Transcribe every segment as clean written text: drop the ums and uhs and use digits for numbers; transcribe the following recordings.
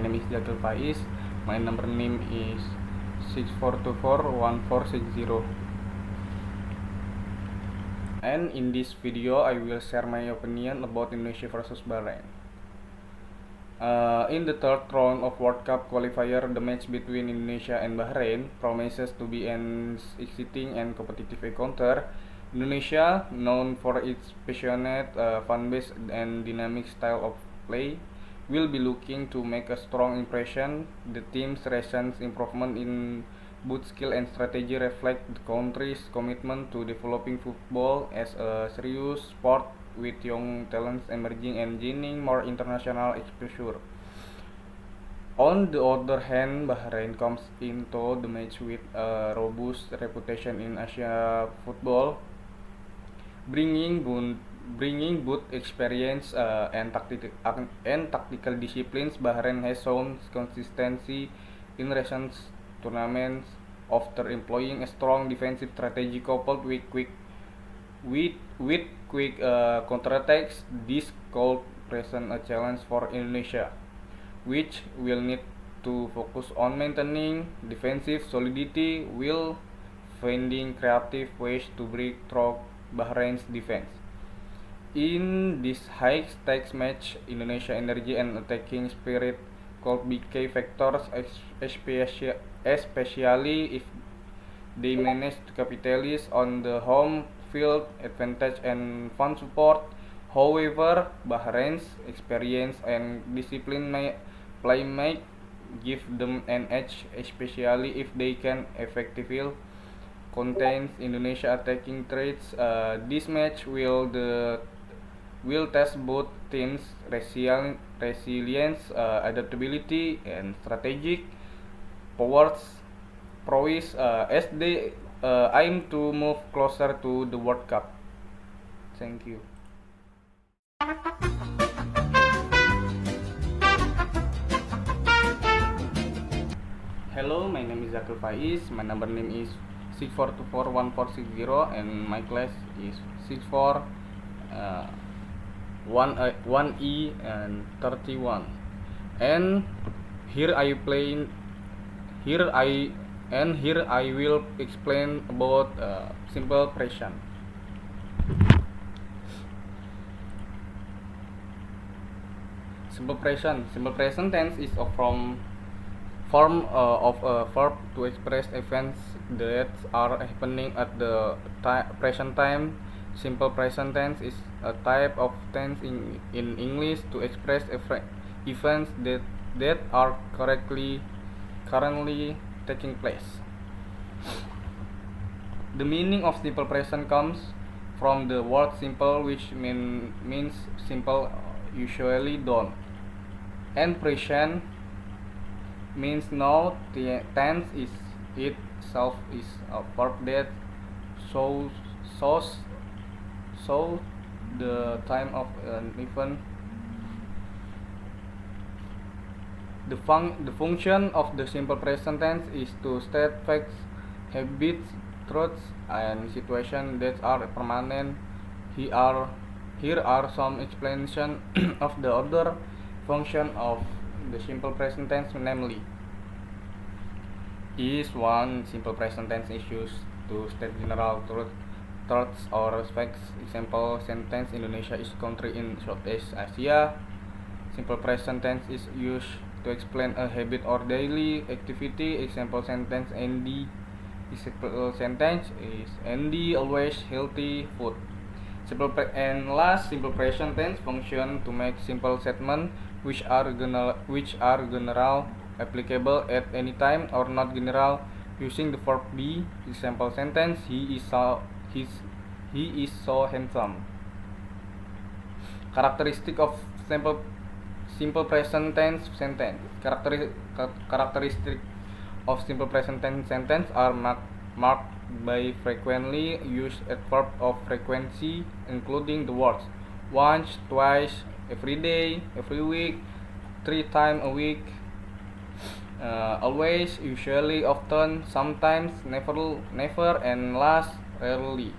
name is Jakil Faiz. My number name is 64241460. And in this video, I will share my opinion about Indonesia versus Bahrain. In the third round of World Cup qualifier, the match between Indonesia and Bahrain promises to be an exciting and competitive encounter. Indonesia, known for its passionate fan base and dynamic style of play, will be looking to make a strong impression. The team's recent improvement in both skill and strategy reflect the country's commitment to developing football as a serious sport, with young talents emerging and gaining more international exposure. On the other hand, Bahrain comes into the match with a robust reputation in Asia football, bringing both experience and tactical disciplines. Bahrain has shown consistency in recent tournaments after employing a strong defensive strategy coupled with quick counterattacks. This could present a challenge for Indonesia, which will need to focus on maintaining defensive solidity while finding creative ways to break through Bahrain's defense. In this high-stakes match, Indonesia energy and attacking spirit could be key factors, especially if they manage to capitalize on the home field advantage and fan support. However, Bahrain's experience and discipline may give them an edge, especially if they can effectively contain Indonesia attacking threats. This match will test both teams' resilience, adaptability, and strategic prowess as they aim to move closer to the World Cup. Thank you. Hello, my name is Zakil Faiz. My number name is 64241460 and my class is 1E and 31. And here I will explain about simple present. Simple present tense is a form of a verb to express events that are happening at the present time. Simple present tense is a type of tense in English to express events that are currently taking place. The meaning of simple present comes from the word simple, which means simple, usually done, and present means now. The tense is itself is a verb that shows the time of an event. The function of the simple present tense is to state facts, habits, truths, and situations that are permanent. Here are some explanations of the other function of the simple present tense, namely: is 1. Simple present tense is used to state general truths or facts. Example sentence: Indonesia is a country in Southeast Asia. Simple present tense is used to explain a habit or daily activity. Example sentence: Andy always healthy food. Simple present tense function to make simple statements which are general, applicable at any time, or not general, using the verb be. Example sentence: he is so handsome. Characteristic of simple present tense sentence. Characteristic of simple present tense sentence are marked by frequently used adverb of frequency, including the words once, twice, every day, every week, 3 times a week, always, usually, often, sometimes, never, and last, rarely.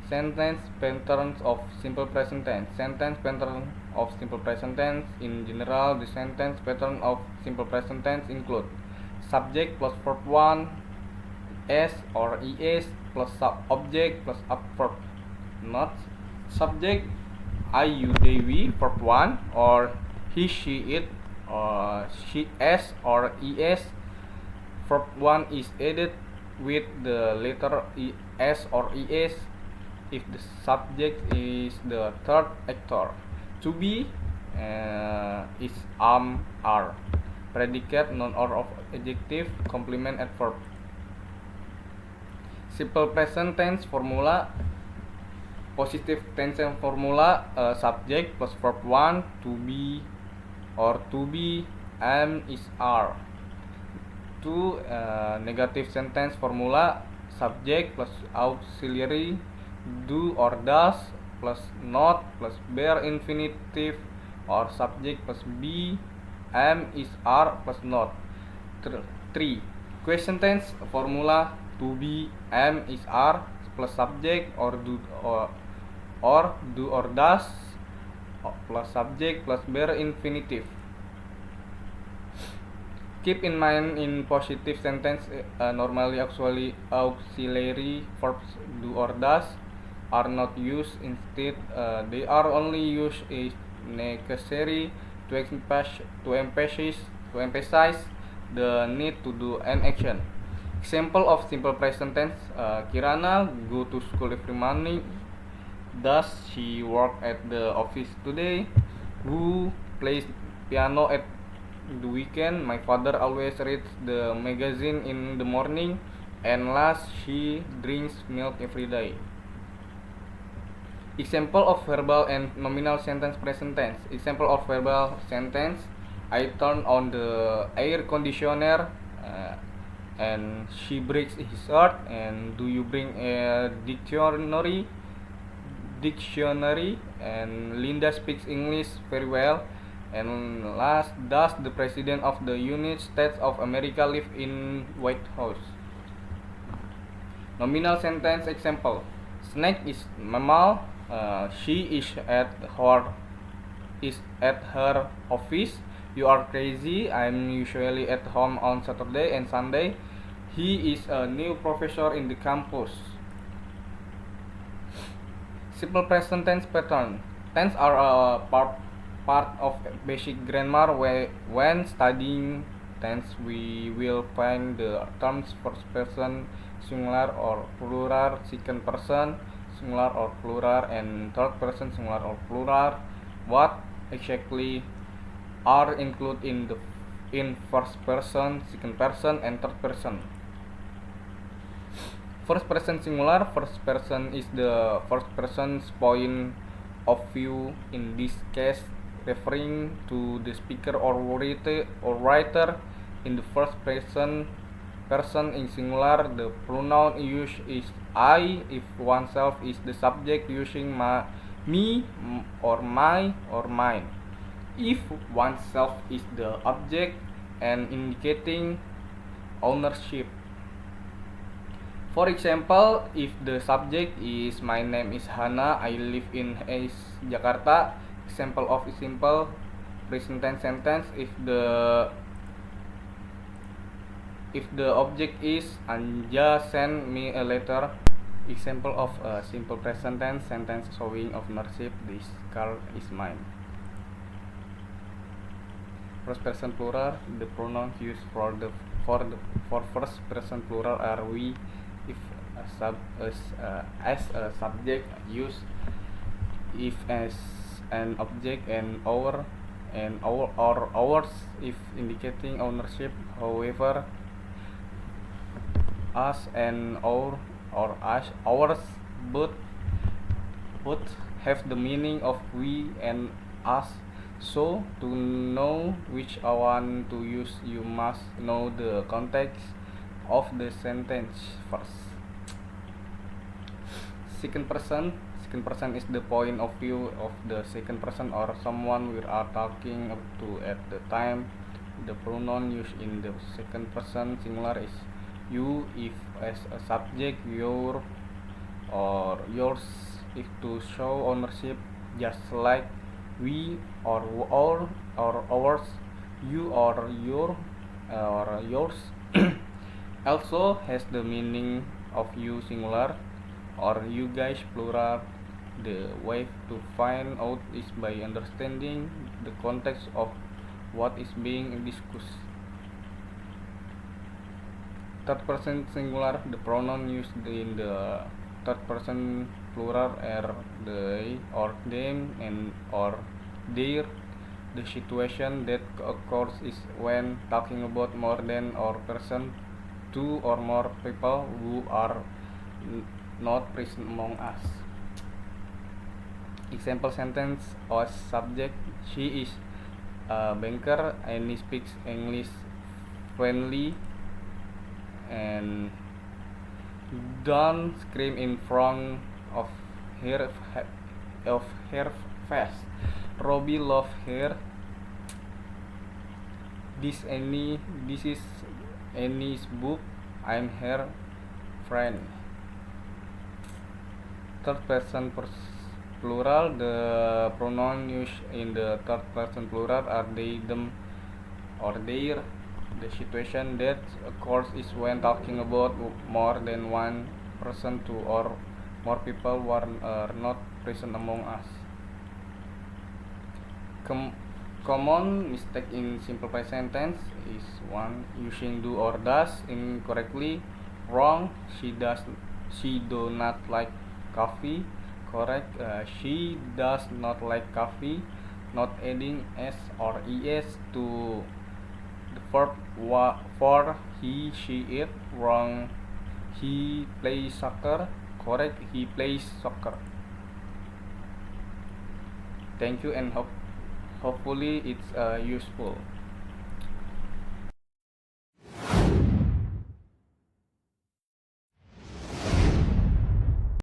Sentence patterns of simple present tense. Sentence pattern of simple present tense. In general, the sentence pattern of simple present tense include subject plus verb 1, s or es plus object plus adverb. Not subject I, you, they, we, verb 1, or he, she, it, or she, s or es. Verb 1 is added with the letter es or es if the subject is the third actor. To be is are. Predicate, noun or adjective, complement, adverb. Simple present tense formula. Positive tense formula, subject plus verb 1, to be or to be, am, is, are. 2. Negative sentence formula, subject plus auxiliary, do or does, plus not plus bare infinitive, or subject plus be, am, is, are, plus not. 3. Question tense formula, to be, am, is, are, plus subject or do or does, plus subject plus bare infinitive. Keep in mind, in positive sentence, normally auxiliary verbs do or does are not used. Instead, they are only used if necessary to emphasize the need to do an action. Example of simple present tense: Kirana go to school every morning. Does she work at the office today? Who plays piano at the weekend? My father always reads the magazine in the morning. And last, she drinks milk every day. Example of verbal and nominal sentence present tense. Example of verbal sentence: I turn on the air conditioner and she breaks his heart. And do you bring a dictionary? And Linda speaks English very well. And last, does the president of the United States of America live in White House? Nominal sentence example: Snake is mammal. She is at her office. You are crazy. I'm usually at home on Saturday and Sunday. He is a new professor in the campus. Simple present tense pattern. Tense are a part of basic grammar. When studying tense, we will find the terms first person singular or plural, second person singular or plural, and third person singular or plural. What exactly are included in first person, second person, and third person? First person singular. First person is the first person's point of view, in this case referring to the speaker or writer. In the first person in singular, the pronoun used is I if oneself is the subject, using me or my or mine if oneself is the object and indicating ownership. For example, if the subject is my name is Hana, I live in Jakarta. Example of a simple present tense sentence: if the object is Anja send me a letter. Example of a simple present tense sentence showing ownership: this car is mine. First person plural, the pronouns used for first person plural are we. If as a subject, use if as an object, and our or ours if indicating ownership. However, us and our or us, ours both have the meaning of we and us. So to know which one to use, you must know the context of the sentence first. Second person is the point of view of the second person or someone we are talking to at the time. The pronoun used in the second person singular is you if as a subject, your or yours if to show ownership, just like we or our or ours, you or your or yours. Also has the meaning of you singular or you guys plural. The way to find out is by understanding the context of what is being discussed. Third person singular, the pronoun used in the third person plural are they or them and or their. The situation that occurs is when talking about more than or person, two or more people who are not present among us. Example sentence or subject: she is a banker and he speaks English fluently. And don't scream in front of her of her face. Robbie loves her. This is Annie's book. I'm her friend. Third person plural. The pronoun used in the third person plural are they, them, or their. The situation that occurs is when talking about more than one person, two or more people who are not present among us. Common mistake in simple present tense is one, using do or does incorrectly. Wrong, she do not like coffee. Correct, she does not like coffee. Not adding s or es to the verb for he, she, it. Wrong, he plays soccer. Correct, he plays soccer. Thank you and hopefully it's useful.